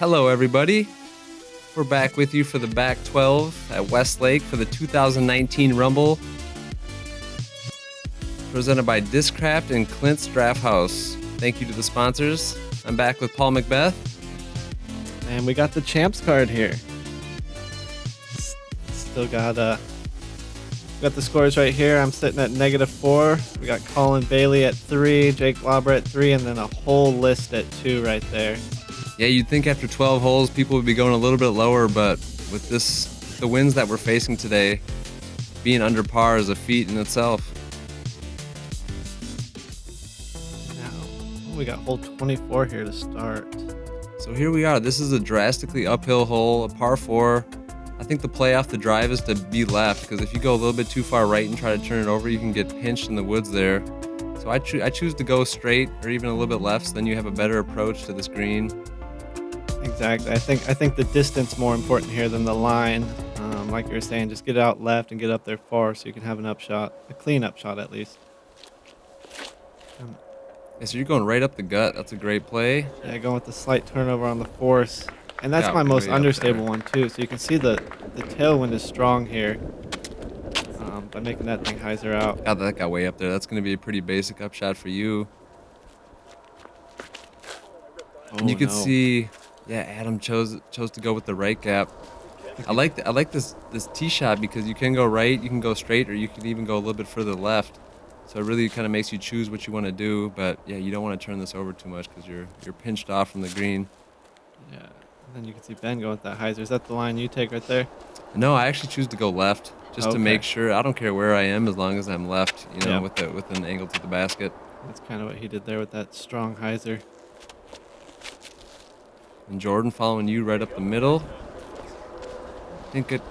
Hello, everybody. We're back with you for the back 12 at Westlake for the 2019 Rumble, presented by Discraft and Clint's Draft House. Thank you to the sponsors. I'm back with Paul McBeth. And we got the champs card here. Still got the scores right here. I'm sitting at -4. We got Colin Bailey at 3, Jake Lauber at 3, and then a whole list at 2 right there. Yeah, you'd think after 12 holes people would be going a little bit lower, but with the winds that we're facing today, being under par is a feat in itself. Now, we got hole 24 here to start. So here we are. This is a drastically uphill hole, a par 4. I think the play off the drive is to be left, because if you go a little bit too far right and try to turn it over, you can get pinched in the woods there. So I choose to go straight or even a little bit left, so then you have a better approach to this green. Exactly. I think the distance more important here than the line. Like you were saying, just get out left and get up there far so you can have an upshot, a clean upshot at least. Yeah, so you're going right up the gut. That's a great play. Yeah, going with the slight turnover on the force. And that's my most understable one too. So you can see the tailwind is strong here by making that thing hyzer out. God, that got way up there. That's going to be a pretty basic upshot for you. And you can see, yeah, Adam chose to go with the right gap. I like this tee shot because you can go right, you can go straight, or you can even go a little bit further left. So it really kind of makes you choose what you want to do. But yeah, you don't want to turn this over too much because you're pinched off from the green. Yeah. And then you can see Ben going with that hyzer. Is that the line you take right there? No, I actually choose to go left just to make sure. I don't care where I am as long as I'm left, with an angle to the basket. That's kind of what he did there with that strong hyzer. And Jordan following you right up the middle. Didn't get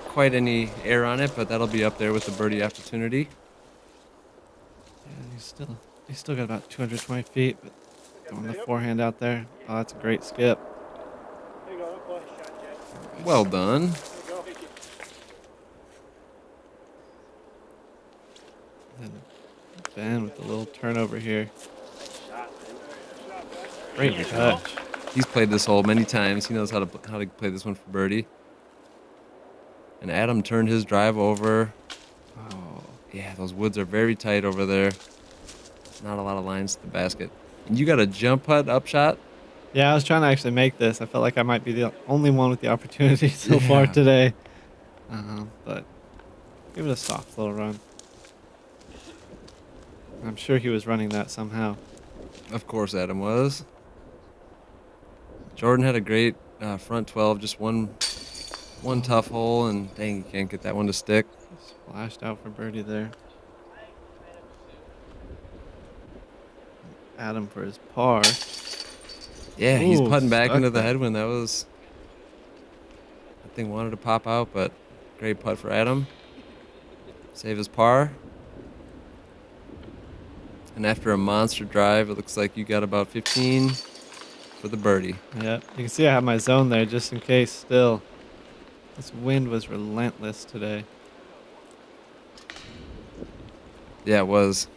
quite any air on it, but that'll be up there with the birdie opportunity. Yeah, he's still got about 220 feet, but going the forehand out there. Oh, that's a great skip. Well done. And Ben with the little turnover here. Great touch. He's played this hole many times. He knows how to play this one for birdie. And Adam turned his drive over. Oh, yeah, those woods are very tight over there. Not a lot of lines to the basket. And you got a jump putt upshot? Yeah, I was trying to actually make this. I felt like I might be the only one with the opportunity so far today. But give it a soft little run. I'm sure he was running that somehow. Of course Adam was. Jordan had a great front 12, just one tough hole, and dang, you can't get that one to stick. Splashed out for birdie there. Adam for his par. Yeah, he's putting back into the headwind. That thing wanted to pop out, but great putt for Adam. Save his par. And after a monster drive, it looks like you got about 15 for the birdie. Yeah, you can see I have my zone there just in case still. This wind was relentless today. Yeah, it was.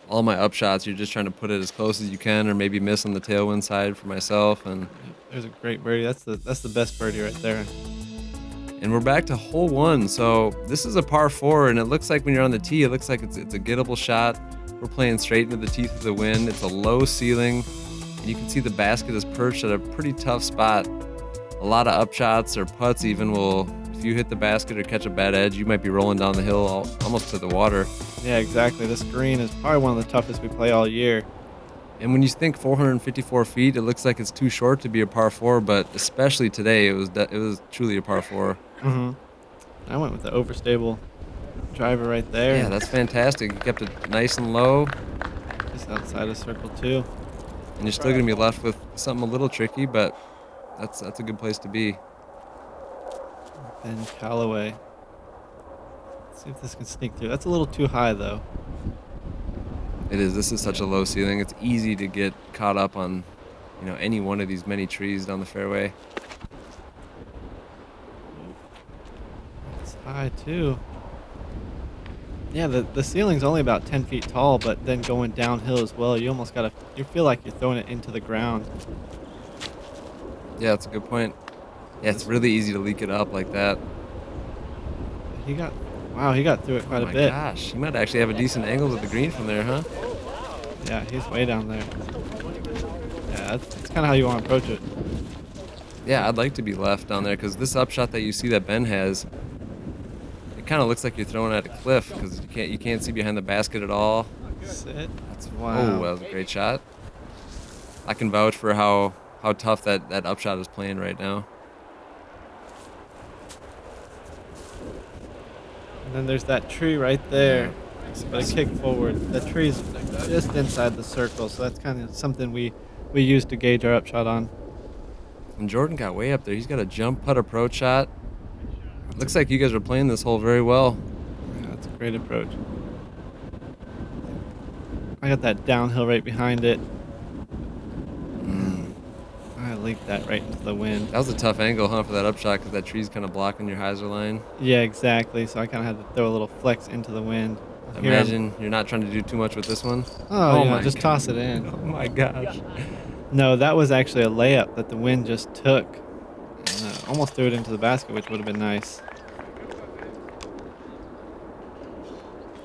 All my upshots, you're just trying to put it as close as you can, or maybe miss on the tailwind side for myself. And there's a great birdie. That's the best birdie right there. And we're back to hole 1. So this is a par 4, and it looks like when you're on the tee, it looks like it's a gettable shot. We're playing straight into the teeth of the wind. It's a low ceiling, and you can see the basket is perched at a pretty tough spot. A lot of upshots or putts even will, if you hit the basket or catch a bad edge, you might be rolling down the hill almost to the water. Yeah, exactly. This green is probably one of the toughest we play all year. And when you think 454 feet, it looks like it's too short to be a par 4, but especially today, it was truly a par 4. Mm-hmm. I went with the overstable driver right there. Yeah, that's fantastic. You kept it nice and low. Just outside of circle 2. And you're still going to be left with something a little tricky, but that's a good place to be. Ben Callaway. Let's see if this can sneak through. That's a little too high, though. It is. This is such a low ceiling. It's easy to get caught up on, any one of these many trees down the fairway. It's high, too. Yeah, the ceiling's only about 10 feet tall, but then going downhill as well, you almost you feel like you're throwing it into the ground. Yeah, that's a good point. Yeah, it's really easy to leak it up like that. Wow, he got through it quite Oh a my bit. gosh, he might actually have a decent angle to the green from there, huh? Yeah, he's way down there. Yeah, that's kind of how you want to approach it. Yeah, I'd like to be left down there because this upshot that you see that Ben has, it kind of looks like you're throwing at a cliff because you can't see behind the basket at all. Sit. Oh, Wow. that was a great shot. I can vouch for how tough that upshot is playing right now. And then there's that tree right there. Yeah. But a kick forward. The tree's just inside the circle, so that's kind of something we use to gauge our upshot on. And Jordan got way up there. He's got a jump putt approach shot. Looks like you guys are playing this hole very well. Yeah, that's a great approach. I got that downhill right behind it. I leaked that right into the wind. That was a tough angle, huh, for that upshot because that tree's kind of blocking your hyzer line. Yeah, exactly. So I kind of had to throw a little flex into the wind. Imagine you're not trying to do too much with this one. Oh yeah, just toss it in. Oh my gosh. No, that was actually a layup that the wind just took. And, almost threw it into the basket, which would have been nice.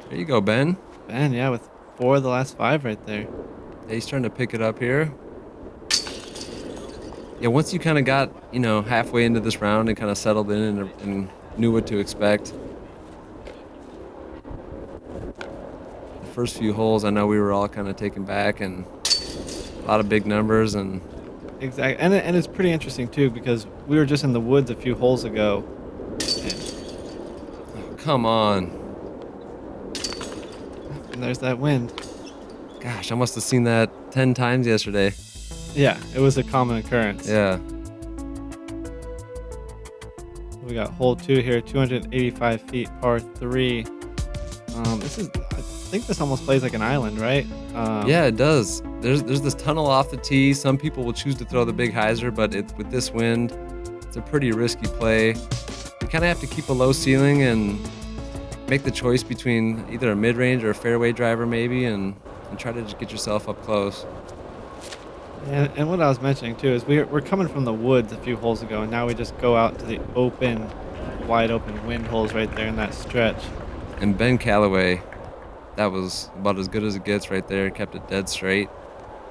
There you go, Ben. Ben, yeah, with 4 of the last 5 right there. Yeah, he's trying to pick it up here. Yeah, once you kind of got, halfway into this round and kind of settled in and knew what to expect. The first few holes, I know we were all kind of taken back and a lot of big numbers and Exactly, and it's pretty interesting too because we were just in the woods a few holes ago. oh, come on. And there's that wind. Gosh, I must have seen that 10 times yesterday. Yeah, it was a common occurrence. Yeah. We got hole 2 here, 285 feet, par 3. I think this almost plays like an island, right? Yeah, it does. There's this tunnel off the tee. Some people will choose to throw the big hyzer, but with this wind, it's a pretty risky play. You kind of have to keep a low ceiling and make the choice between either a mid-range or a fairway driver maybe and try to just get yourself up close. And what I was mentioning too is we're coming from the woods a few holes ago, and now we just go out to the open, wide open wind holes right there in that stretch. And Ben Callaway, that was about as good as it gets right there. Kept it dead straight.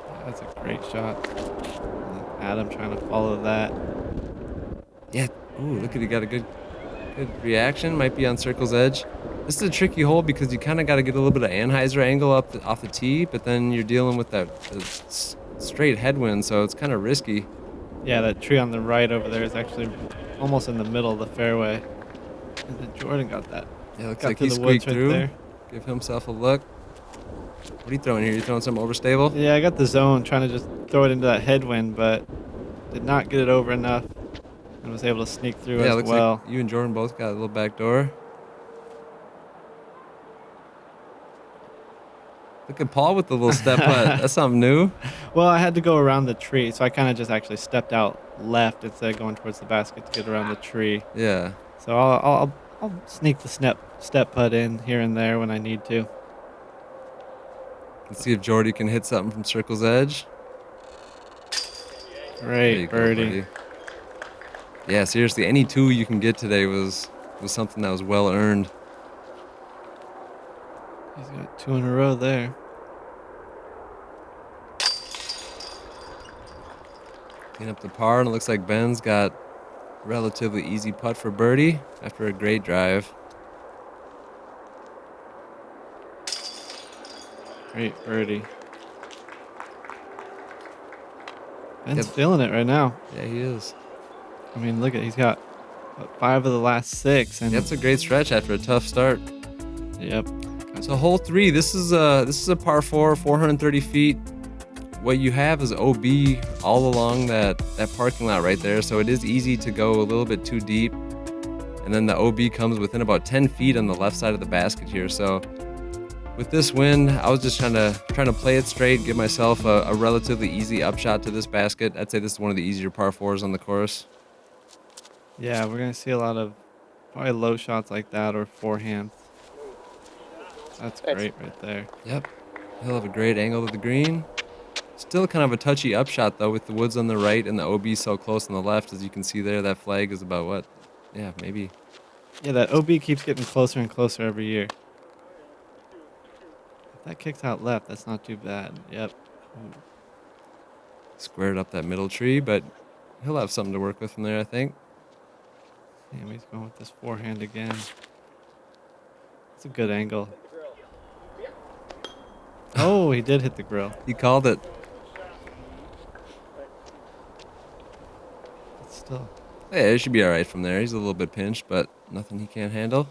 Yeah, that's a great shot. And then Adam trying to follow that. Yeah. Ooh, look at he got a good reaction. Might be on circle's edge. This is a tricky hole because you kind of got to get a little bit of Anheuser angle off the tee, but then you're dealing with that straight headwind, so it's kind of risky. Yeah, that tree on the right over there is actually almost in the middle of the fairway. And then Jordan got that. Yeah, looks Got like to he the woods squeaked right through. there. Give himself a look. What are you throwing here? You throwing something overstable? Yeah, I got the zone trying to just throw it into that headwind, but did not get it over enough and was able to sneak through as looks well. like you and Jordan both got a little back door. Look at Paul with the little step putt. That's something new. Well, I had to go around the tree, so I kind of just actually stepped out left instead of going towards the basket to get around the tree. Yeah. So I'll sneak the step putt in here and there when I need to. Let's see if Jordy can hit something from circle's edge. Great birdie. Yeah, seriously, any 2 you can get today was something that was well earned. He's got 2 in a row there. Clean up the par, and it looks like Ben's got a relatively easy putt for birdie after a great drive. Great birdie. Ben's feeling it right now. Yeah, he is. I mean, look he's got 5 of the last 6, and That's a great stretch after a tough start. Yep. So hole 3, this is a par 4, 430 feet. What you have is OB all along that parking lot right there, so it is easy to go a little bit too deep. And then the OB comes within about 10 feet on the left side of the basket here. So with this wind, I was just trying to play it straight, give myself a relatively easy upshot to this basket. I'd say this is one of the easier par 4s on the course. Yeah, we're going to see a lot of probably low shots like that or forehand. That's great right there. Yep. He'll have a great angle to the green. Still kind of a touchy upshot though, with the woods on the right and the OB so close on the left. As you can see there, that flag is about what? Yeah, maybe. Yeah, that OB keeps getting closer and closer every year. If that kicks out left, that's not too bad. Yep. Ooh. Squared up that middle tree, but he'll have something to work with from there, I think. Damn, he's going with this forehand again. It's a good angle. Oh, he did hit the grill. He called it. But still. Yeah, it should be all right from there. He's a little bit pinched, but nothing he can't handle.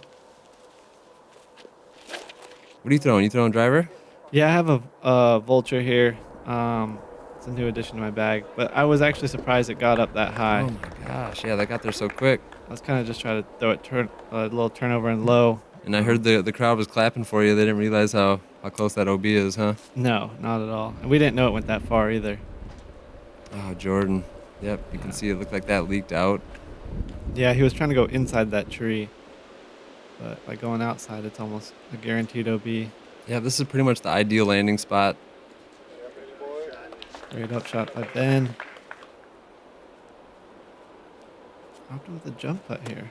What are you throwing? You throwing driver? Yeah, I have a vulture here. It's a new addition to my bag, but I was actually surprised it got up that high. Oh my gosh, yeah, that got there so quick. I was kind of just trying to throw it a little turnover and low. And I heard the crowd was clapping for you. They didn't realize how close that OB is, huh? No, not at all. And we didn't know it went that far either. Oh, Jordan. Yep, you can see it looked like that leaked out. Yeah, he was trying to go inside that tree. But by going outside, it's almost a guaranteed OB. Yeah, this is pretty much the ideal landing spot. Great up shot by Ben. Dropped him with a jump putt here.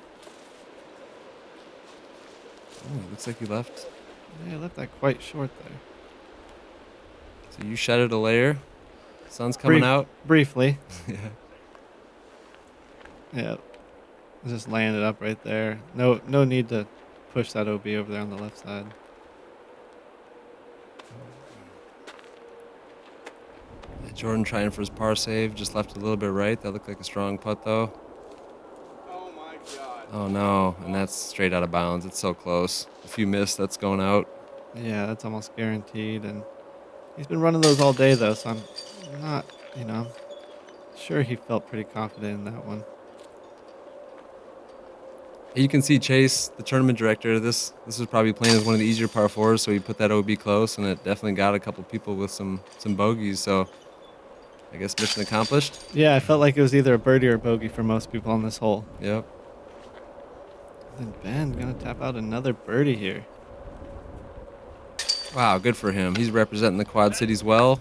Oh, it looks like he left. Yeah, he left that quite short there. So you shedded a layer. Sun's coming out. Briefly. Yeah. Yeah. Just laying it up right there. No need to push that OB over there on the left side. Jordan trying for his par save. Just left a little bit right. That looked like a strong putt, though. Oh my God. Oh, no. And that's straight out of bounds. It's so close. If you miss, that's going out. Yeah, that's almost guaranteed. And he's been running those all day, though, so I'm not, sure he felt pretty confident in that one. You can see Chase, the tournament director. This was probably playing as one of the easier par fours, so he put that OB close, and it definitely got a couple people with some bogeys. So I guess mission accomplished. Yeah, I felt like it was either a birdie or a bogey for most people on this hole. Yep. And then Ben's gonna tap out another birdie here. Wow, good for him. He's representing the Quad Cities well.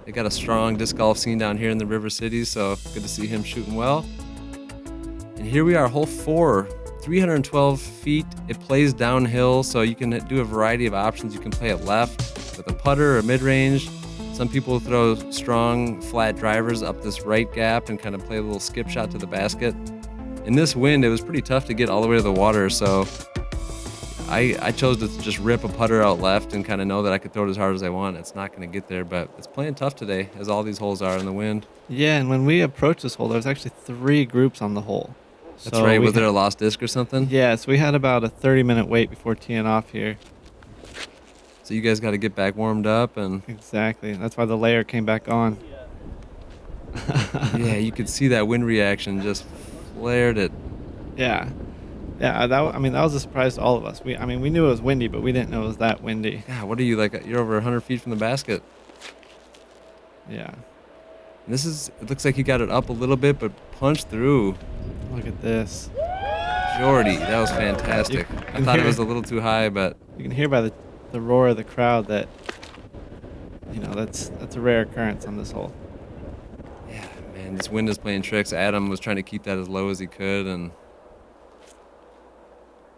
They got a strong disc golf scene down here in the River Cities, so good to see him shooting well. And here we are, hole 4, 312 feet. It plays downhill, so you can do a variety of options. You can play it left with a putter or mid-range. Some people throw strong, flat drivers up this right gap and kind of play a little skip shot to the basket. In this wind, it was pretty tough to get all the way to the water, so I chose to just rip a putter out left and kind of know that I could throw it as hard as I want. It's not going to get there, but it's playing tough today, as all these holes are in the wind. Yeah, and when we approached this hole, there was actually 3 groups on the hole. That's right. Was there a lost disc or something? Yeah, so we had about a 30-minute wait before teeing off here. So you guys got to get back warmed up and... Exactly. That's why the layer came back on. Yeah, you could see that wind reaction just flared it. Yeah. Yeah, that was a surprise to all of us. We knew it was windy, but we didn't know it was that windy. Yeah, what are you, like, you're over 100 feet from the basket. Yeah. And it looks like he got it up a little bit, but punched through. Look at this. Jordy, that was fantastic. I thought it was a little too high, but... You can hear by the roar of the crowd that, that's a rare occurrence on this hole. Yeah, man, this wind is playing tricks. Adam was trying to keep that as low as he could, and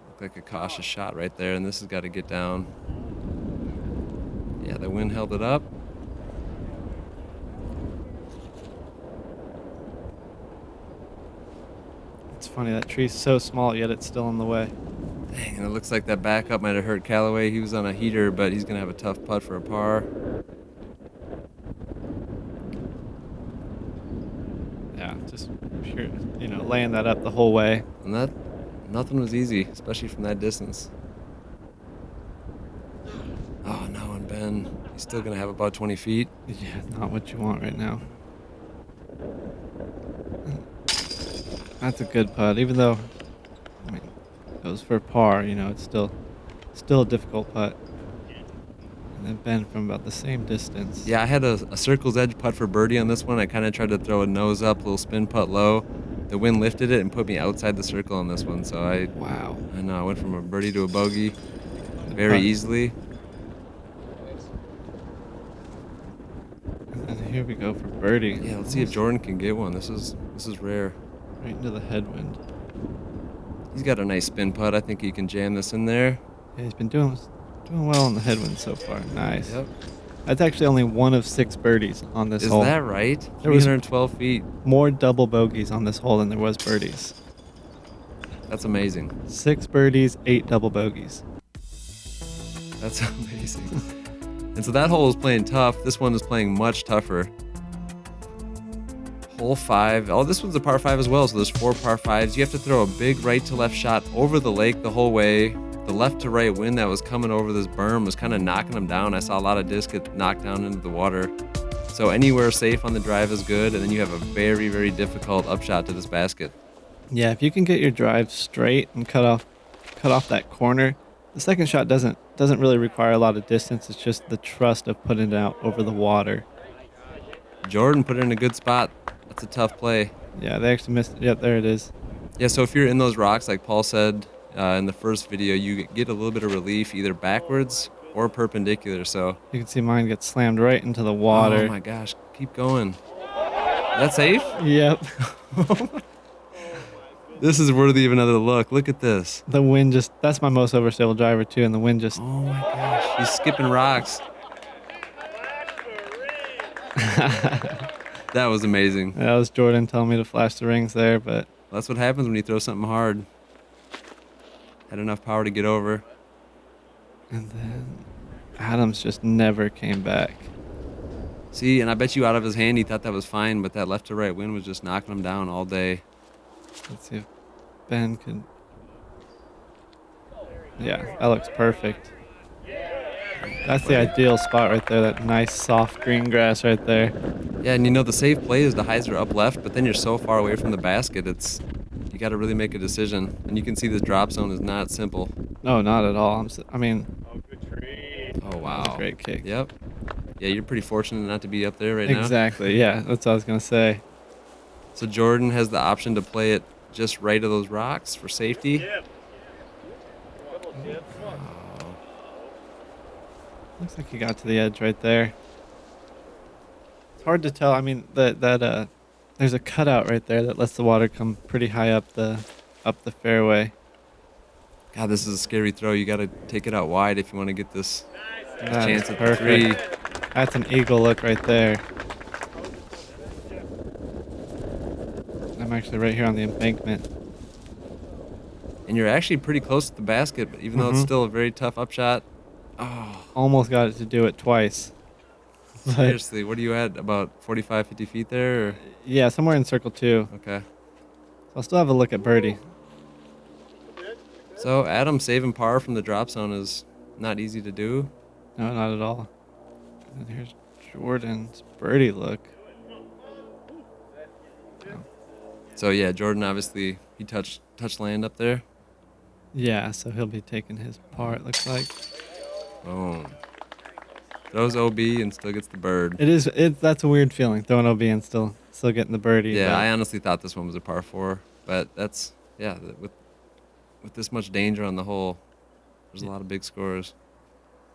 looked like a cautious shot right there, and this has got to get down. Yeah, the wind held it up. It's funny, that tree's so small, yet it's still in the way. Dang, and it looks like that backup might have hurt Callaway. He was on a heater, but he's going to have a tough putt for a par. Yeah, just pure, laying that up the whole way. And nothing was easy, especially from that distance. Oh, no, and Ben, he's still going to have about 20 feet. Yeah, not what you want right now. That's a good putt, even though, it was for par, it's still a difficult putt. And then Ben from about the same distance. Yeah, I had a circle's edge putt for birdie on this one. I kind of tried to throw a nose up, little spin putt low. The wind lifted it and put me outside the circle on this one. So I know, I went from a birdie to a bogey very easily. Here we go for birdie. Yeah, let's see if Jordan can get one. This is rare. Right into the headwind. He's got a nice spin putt. I think he can jam this in there. Yeah, he's been doing well in the headwind so far. Nice. Yep. That's actually only one of 6 birdies on this hole. Is that right? There was 312 feet. more double bogeys on this hole than there was birdies. That's amazing. 6 birdies, 8 double bogeys. That's amazing. And so that hole is playing tough. This one is playing much tougher. Hole 5. Oh, this one's a par 5 as well. So there's 4 par 5s. You have to throw a big right to left shot over the lake the whole way. The left to right wind that was coming over this berm was kind of knocking them down. I saw a lot of disc get knocked down into the water. So anywhere safe on the drive is good. And then you have a very, very difficult upshot to this basket. Yeah, if you can get your drive straight and cut off that corner, the second shot doesn't really require a lot of distance. It's just the trust of putting it out over the water. Jordan put it in a good spot. That's a tough play. Yeah, they actually missed it. Yep, there it is. Yeah, so if you're in those rocks, like Paul said in the first video, you get a little bit of relief either backwards or perpendicular. So You can see mine get slammed right into the water. Oh my gosh, keep going. That's safe? Yep. This is worthy of another look. Look at this. The wind that's my most overstable driver too, and the wind just... Oh my gosh, he's skipping rocks. That was amazing. That was Jordan telling me to flash the rings there, but... That's what happens when you throw something hard. Had enough power to get over. And then Adams just never came back. See, and I bet you out of his hand he thought that was fine, but that left to right wind was just knocking him down all day. Let's see if Ben could... Yeah, that looks perfect. That's the ideal spot right there, that nice soft green grass right there. Yeah, and you know the safe play is the hyzer up left, but then you're so far away from the basket, you got to really make a decision. And you can see this drop zone is not simple. No, not at all. I mean... Oh, wow. That's a great kick. Yep. Yeah, you're pretty fortunate not to be up there right now. Exactly, yeah, that's what I was going to say. So Jordan has the option to play it just right of those rocks for safety. Looks like he got to the edge right there. It's hard to tell. I mean, there's a cutout right there that lets the water come pretty high up the fairway. God, this is a scary throw. You got to take it out wide if you want to get this That chance is at the 3. That's an eagle look right there. I'm actually right here on the embankment. And you're actually pretty close to the basket, even though it's still a very tough upshot. Oh, Almost got it to do it twice. But, seriously, what are you at? About 45, 50 feet there? Or? yeah, somewhere in circle 2. Okay. I'll still have a look at birdie. So Adam saving par from the drop zone is not easy to do. No, not at all. And here's Jordan's birdie look. So yeah, Jordan obviously he touched land up there. Yeah, so he'll be taking his par, it looks like. Boom. Throws OB and still gets the bird. That's a weird feeling, throwing OB and still getting the birdie. Yeah, but I honestly thought this one was a par 4, but that's with this much danger on the hole, there's a lot of big scores.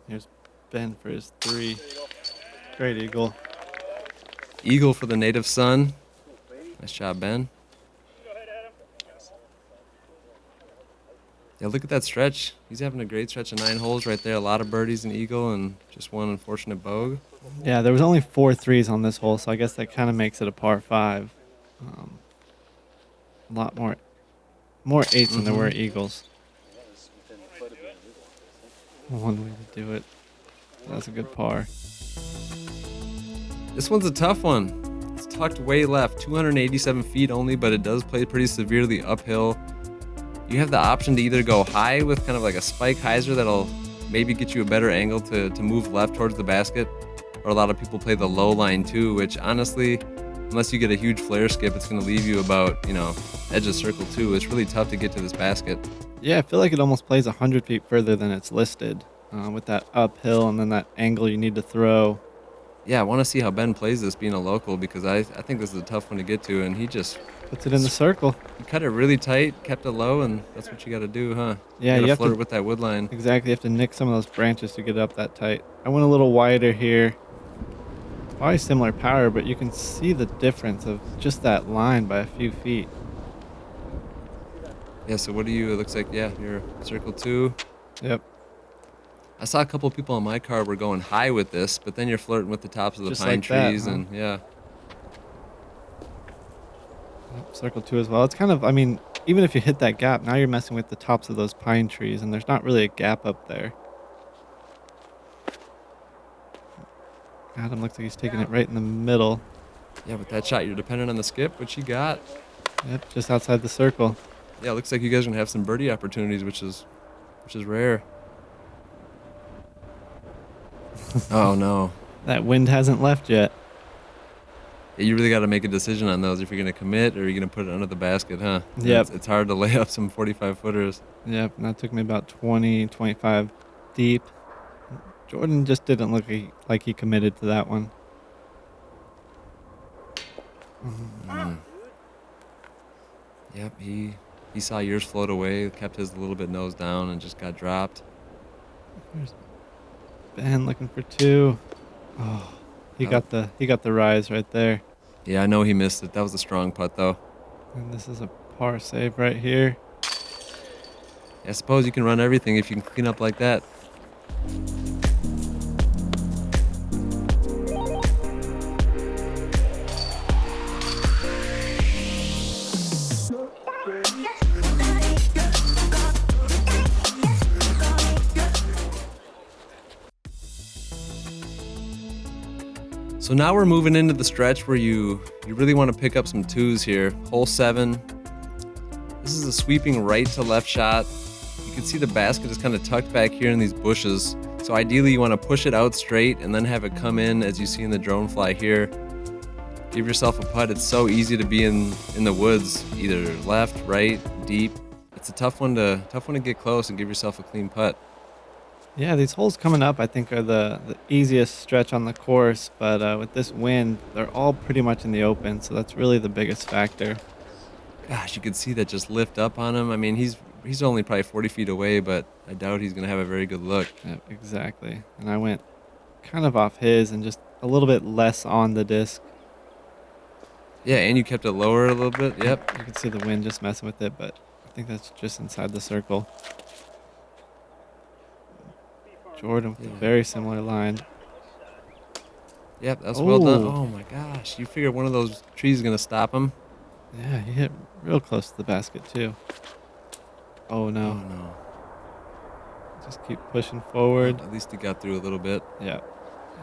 Here's Ben for his 3. Great eagle. Eagle for the native son. Nice job, Ben. Yeah, look at that stretch. He's having a great stretch of 9 holes right there. A lot of birdies and eagle and just one unfortunate bogue. Yeah, there was only 4 threes on this hole, so I guess that kind of makes it a par 5. A lot more 8s than there were eagles. One way to do it. That's a good par. This one's a tough one. It's tucked way left, 287 feet only, but it does play pretty severely uphill. You have the option to either go high with kind of like a spike hyzer that'll maybe get you a better angle to move left towards the basket, or a lot of people play the low line too, which honestly, unless you get a huge flare skip, it's going to leave you about, edge of circle 2. It's really tough to get to this basket. Yeah, I feel like it almost plays 100 feet further than it's listed, with that uphill and then that angle you need to throw. Yeah, I want to see how Ben plays this being a local, because I think this is a tough one to get to, and he just puts it in the circle. He cut it really tight, kept it low, and that's what you got to do, huh? Yeah, you have flirt to with that wood line. Exactly, you have to nick some of those branches to get it up that tight. I went a little wider here. Probably similar power, but you can see the difference of just that line by a few feet. Yeah, so what do you, it looks like, yeah, you're circle 2. Yep. I saw a couple people on my card were going high with this, but then you're flirting with the tops of the Just pine like that, trees, huh? and yeah. Yep, circle 2 as well. It's kind of, I mean, even if you hit that gap, now you're messing with the tops of those pine trees, and there's not really a gap up there. Adam looks like he's taking it right in the middle. Yeah, with that shot, you're dependent on the skip, which you got. Yep, just outside the circle. Yeah, it looks like you guys are gonna have some birdie opportunities, which is rare. Oh no. That wind hasn't left yet. Yeah, you really got to make a decision on those if you're gonna commit or you're gonna put it under the basket, huh? Yep. It's hard to lay up some 45 footers. Yep, and that took me about 20, 25 deep. Jordan just didn't look like he committed to that one. Yep, he saw yours float away, kept his a little bit nose down, and just got dropped. There's Ben looking for 2. Oh, he got the rise right there. Yeah, I know he missed it. That was a strong putt, though. And this is a par save right here. I suppose you can run everything if you can clean up like that. So now we're moving into the stretch where you really want to pick up some 2s here. Hole 7. This is a sweeping right to left shot. You can see the basket is kind of tucked back here in these bushes. So ideally you want to push it out straight and then have it come in as you see in the drone fly here. Give yourself a putt. It's so easy to be in the woods, either left, right, deep. It's a tough one to get close and give yourself a clean putt. Yeah, these holes coming up, I think, are the easiest stretch on the course. But with this wind, they're all pretty much in the open, so that's really the biggest factor. Gosh, you could see that just lift up on him. I mean, he's only probably 40 feet away, but I doubt he's going to have a very good look. Yep, exactly. And I went kind of off his and just a little bit less on the disc. Yeah, and you kept it lower a little bit. Yep. You can see the wind just messing with it, but I think that's just inside the circle. Jordan with a very similar line. Yep, that's well done. Oh my gosh, you figured one of those trees is going to stop him? Yeah, he hit real close to the basket too. Oh no. Oh no. Just keep pushing forward. At least he got through a little bit. Yeah.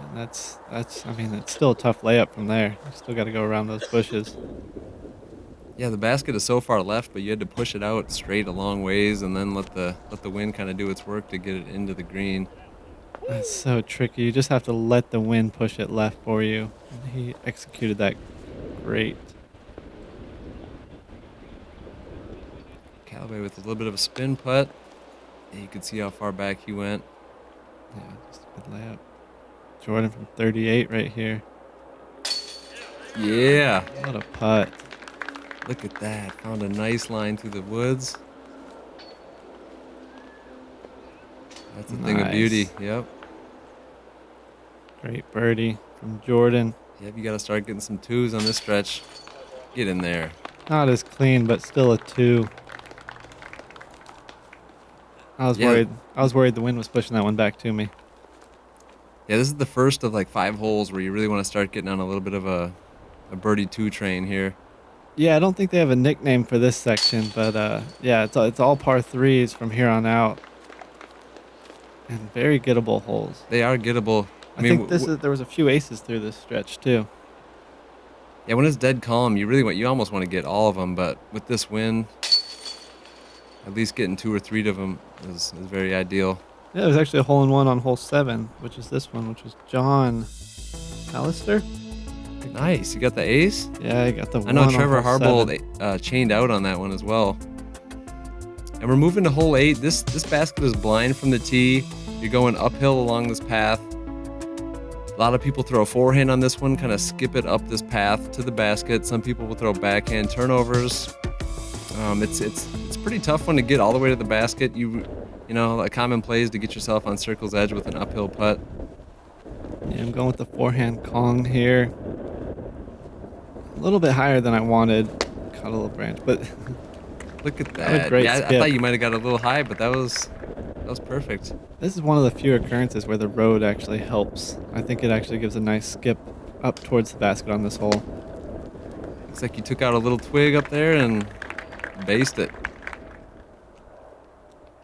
And that's I mean, it's still a tough layup from there. You still got to go around those bushes. Yeah, the basket is so far left, but you had to push it out straight a long ways and then let the wind kind of do its work to get it into the green. That's so tricky. You just have to let the wind push it left for you. And he executed that great. Callaway with a little bit of a spin putt. And you can see how far back he went. Yeah, just a good layup. Jordan from 38 right here. Yeah. What a putt. Look at that. Found a nice line through the woods. That's a thing of beauty. Yep. Great birdie from Jordan. Yep, you got to start getting some 2s on this stretch. Get in there. Not as clean, but still a 2. I was worried the wind was pushing that one back to me. Yeah, this is the first of like 5 holes where you really want to start getting on a little bit of a birdie 2 train here. Yeah, I don't think they have a nickname for this section, but yeah, it's all par 3s from here on out. And very gettable holes. They are gettable. I think there was a few aces through this stretch too. Yeah, when it's dead calm, you almost want to get all of them, but with this wind, at least getting 2 or 3 of them is very ideal. Yeah, there's actually a hole-in-one on hole 7, which is this one, which was John Allister. Nice, you got the ace? Yeah, I got the one. I know on Trevor hole Harbold chained out on that one as well. And we're moving to hole 8. This basket is blind from the tee. You're going uphill along this path. A lot of people throw a forehand on this one, kind of skip it up this path to the basket. Some people will throw backhand turnovers. It's a pretty tough one to get all the way to the basket. You know, a common play is to get yourself on circle's edge with an uphill putt. Yeah, I'm going with the forehand Kong here. A little bit higher than I wanted. Caught a little branch, but Look at What a that. great Yeah, I skip. thought you might have got a little high, but that was perfect. this is one of the few occurrences where the road actually helps. I think it actually gives a nice skip up towards the basket on this hole. Looks like you took out a little twig up there and based it.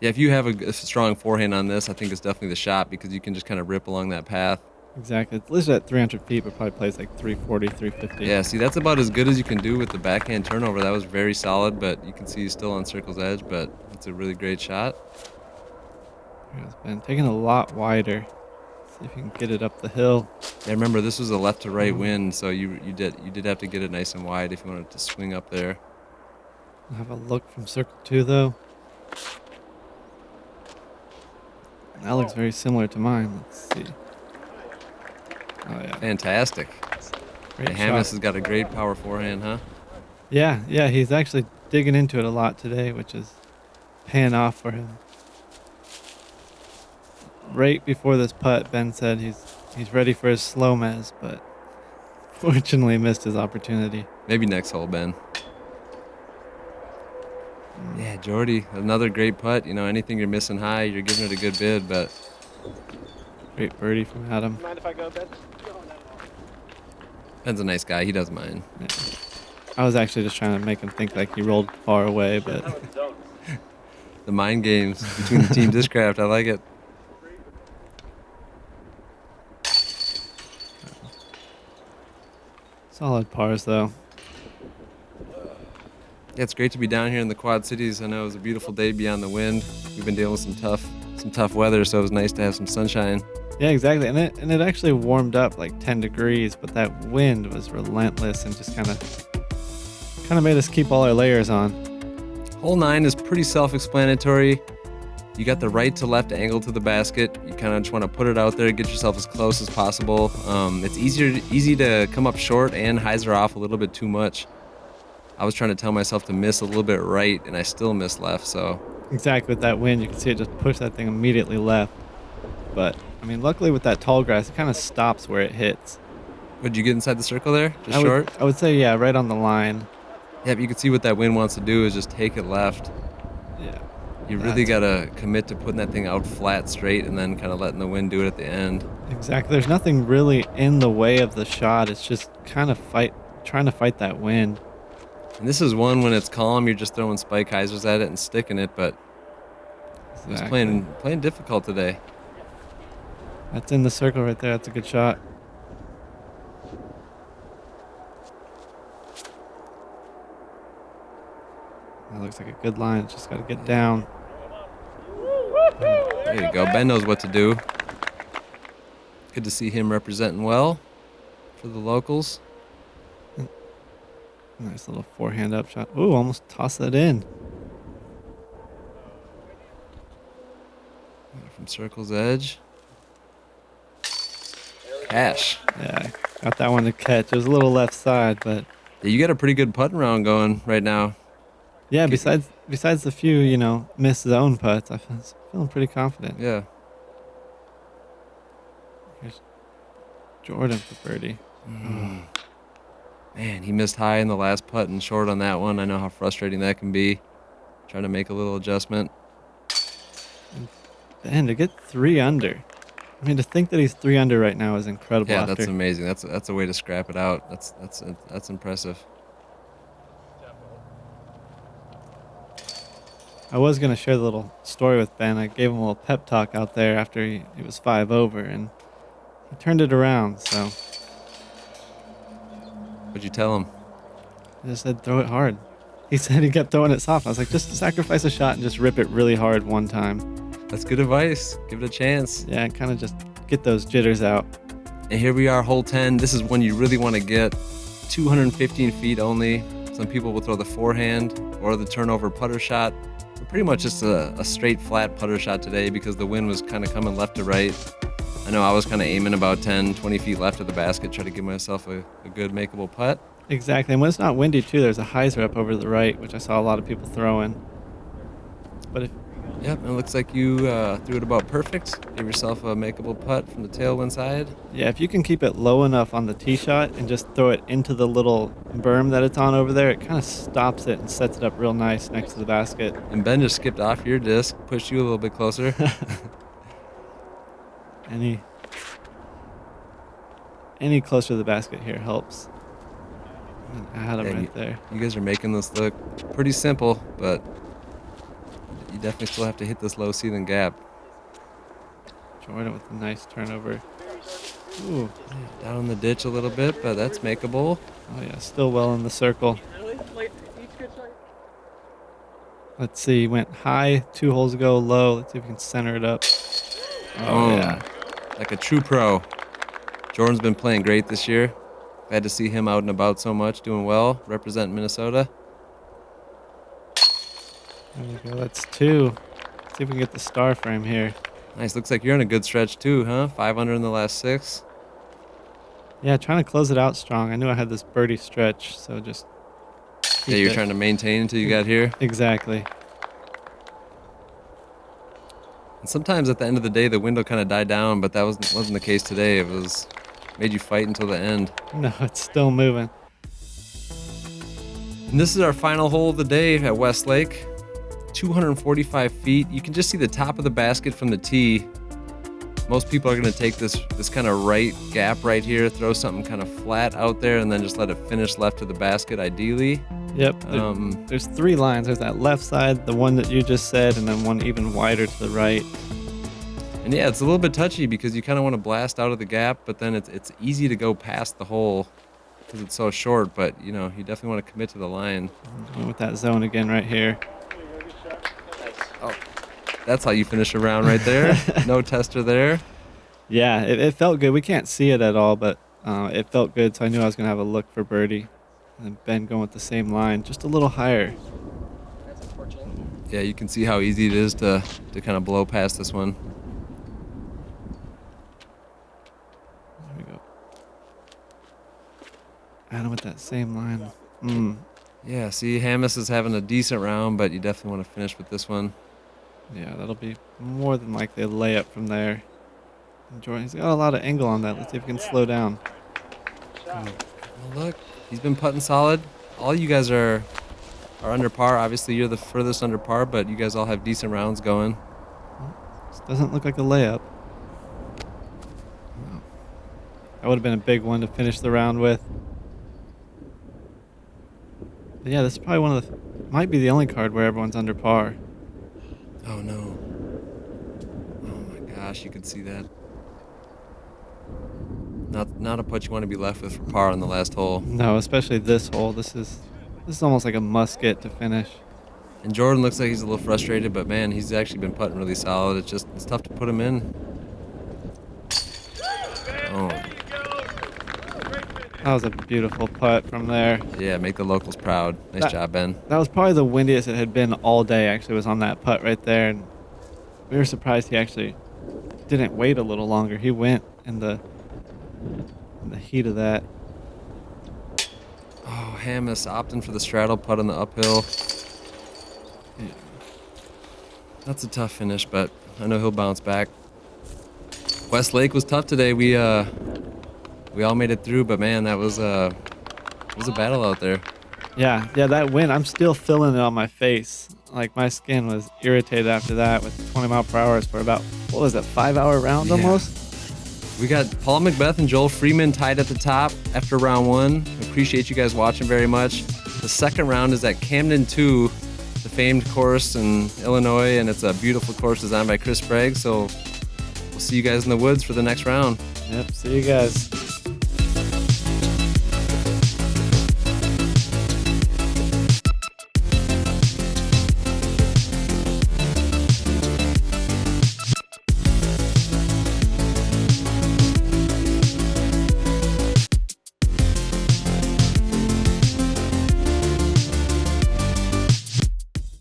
Yeah, if you have a strong forehand on this, I think it's definitely the shot because you can just kind of rip along that path. Exactly. It's listed at 300 feet, but probably plays like 340, 350. Yeah, see, that's about as good as you can do with the backhand turnover. That was very solid, but you can see he's still on circle's edge, but it's a really great shot. It's been taking a lot wider. See if you can get it up the hill. Yeah, remember, this was a left to right wind, so you did have to get it nice and wide if you wanted to swing up there. I'll have a look from circle 2, though. That looks very similar to mine. Let's see. Oh, yeah. Fantastic. Great Jomez shot. has got a great power forehand, huh? Yeah, he's actually digging into it a lot today, which is paying off for him. Right before this putt, Ben said he's ready for his SloMez, but fortunately missed his opportunity. Maybe next hole, Ben. Yeah, Jordy, another great putt. You know, anything you're missing high, you're giving it a good bid, but Great birdie from Adam. Mind if I go, Ben? Ben's a nice guy. He doesn't mind. Yeah. I was actually just trying to make him think like he rolled far away, but The mind games between the team Discraft, I like it. solid pars though. Yeah, it's great to be down here in the Quad Cities. I know it was a beautiful day beyond the wind. We've been dealing with some tough weather, so it was nice to have some sunshine. Yeah, exactly. And it actually warmed up like 10 degrees, but that wind was relentless and just kind of made us keep all our layers on. Hole 9 is pretty self-explanatory. You got the right to left angle to the basket. You kind of just want to put it out there, get yourself as close as possible. It's easy to come up short and hyzer off a little bit too much. I was trying to tell myself to miss a little bit right, and I still missed left, so. Exactly, with that wind, you can see it just push that thing immediately left. But, I mean, luckily with that tall grass, it kind of stops where it hits. Would you get inside the circle there? Just short? I would say, yeah, right on the line. Yeah, but you can see what that wind wants to do is just take it left. Yeah. You really got to commit to putting that thing out flat straight and then kind of letting the wind do it at the end. Exactly. There's nothing really in the way of the shot. It's just kind of trying to fight that wind. And this is one when it's calm, you're just throwing spike hyzers at it and sticking it, but it was playing difficult today. That's in the circle right there. That's a good shot. That looks like a good line. It's just got to get down. There you go. Ben knows what to do. Good to see him representing well for the locals. Nice little forehand up shot. Ooh, almost tossed that in. From circle's edge. Cash. Yeah, got that one to catch. It was a little left side, but Yeah, you got a pretty good putting round going right now. yeah, besides the few, missed zone putts, I'm feeling pretty confident. Yeah. Here's Jordan for birdie. Man, he missed high in the last putt and short on that one. I know how frustrating that can be. Trying to make a little adjustment. And to get 3 under. I mean, to think that he's 3 under right now is incredible. Yeah, that's amazing. That's a way to scrap it out. That's impressive. I was going to share the little story with Ben. I gave him a little pep talk out there after he was 5 over, and he turned it around, so What'd you tell him? I just said, throw it hard. He said he kept throwing it soft. I was like, just sacrifice a shot and just rip it really hard one time. That's good advice. Give it a chance. Yeah, and kind of just get those jitters out. And here we are, hole 10. This is one you really want to get. 215 feet only. Some people will throw the forehand or the turnover putter shot. But pretty much just a straight flat putter shot today because the wind was kind of coming left to right. I know I was kind of aiming about 10, 20 feet left of the basket, try to give myself a good makeable putt. Exactly. And when it's not windy, too, there's a hyzer up over the right, which I saw a lot of people throwing. But Yep, and it looks like you threw it about perfect. Give yourself a makeable putt from the tailwind side. Yeah, if you can keep it low enough on the tee shot and just throw it into the little berm that it's on over there, it kind of stops it and sets it up real nice next to the basket. And Ben just skipped off your disc, pushed you a little bit closer. Any closer to the basket here helps. I had him right there. You guys are making this look pretty simple, but you definitely still have to hit this low ceiling gap. Jordan with a nice turnover. Ooh. Down in the ditch a little bit, but that's makeable. Oh yeah, still well in the circle. Let's see, went high 2 holes ago, low. Let's see if we can center it up. Oh yeah. Like a true pro. Jordan's been playing great this year. Glad to see him out and about so much, doing well, representing Minnesota. There we go, that's 2. Let's see if we can get the star frame here. Nice, looks like you're on a good stretch too, huh? 5 under in the last 6. Yeah, trying to close it out strong. I knew I had this birdie stretch, so just Yeah, you're trying to maintain until you got here. Exactly. And sometimes at the end of the day, the window kind of died down, but that wasn't the case today. It was made you fight until the end. No, it's still moving. And this is our final hole of the day at Westlake. 245 feet. You can just see the top of the basket from the tee. Most people are going to take this kind of right gap right here, throw something kind of flat out there, and then just let it finish left to the basket, ideally. Yep. There's 3 lines. There's that left side, the one that you just said, and then one even wider to the right. And yeah, it's a little bit touchy because you kind of want to blast out of the gap, but then it's easy to go past the hole because it's so short. But you definitely want to commit to the line. With that zone again right here. Oh, that's how you finish a round right there. No tester there. Yeah, it felt good. We can't see it at all, but it felt good, so I knew I was going to have a look for birdie. And then Ben going with the same line, just a little higher. That's unfortunate. Yeah, you can see how easy it is to kind of blow past this one. There we go. Adam with that same line. Yeah, see, Hamas is having a decent round, but you definitely want to finish with this one. Yeah, that'll be more than likely a layup from there. And Jordan's got a lot of angle on that. Let's see if we can slow down. Well, look, he's been putting solid. All you guys are under par. Obviously, you're the furthest under par, but you guys all have decent rounds going. This doesn't look like a layup. No. That would have been a big one to finish the round with. But yeah, this is probably might be the only card where everyone's under par. Oh, no. Oh, my gosh, you could see that. Not a putt you want to be left with for par on the last hole. No, especially this hole. This is almost like a must-get to finish. And Jordan looks like he's a little frustrated, but man, he's actually been putting really solid. It's tough to put him in. Oh. That was a beautiful putt from there. Yeah, make the locals proud. Nice job, Ben. That was probably the windiest it had been all day, actually, was on that putt right there. And we were surprised he actually didn't wait a little longer. He went in the heat of that. Oh, Hamas opting for the straddle putt on the uphill. Yeah. That's a tough finish, but I know he'll bounce back. Westlake was tough today. We all made it through, but man, it was a battle out there. Yeah, that wind, I'm still feeling it on my face. Like, my skin was irritated after that with 20 mile per hour for about, 5-hour round almost? We got Paul McBeth and Joel Freeman tied at the top after round 1. Appreciate you guys watching very much. The second round is at Camden 2, the famed course in Illinois, and it's a beautiful course designed by Chris Sprague. So we'll see you guys in the woods for the next round. Yep, see you guys.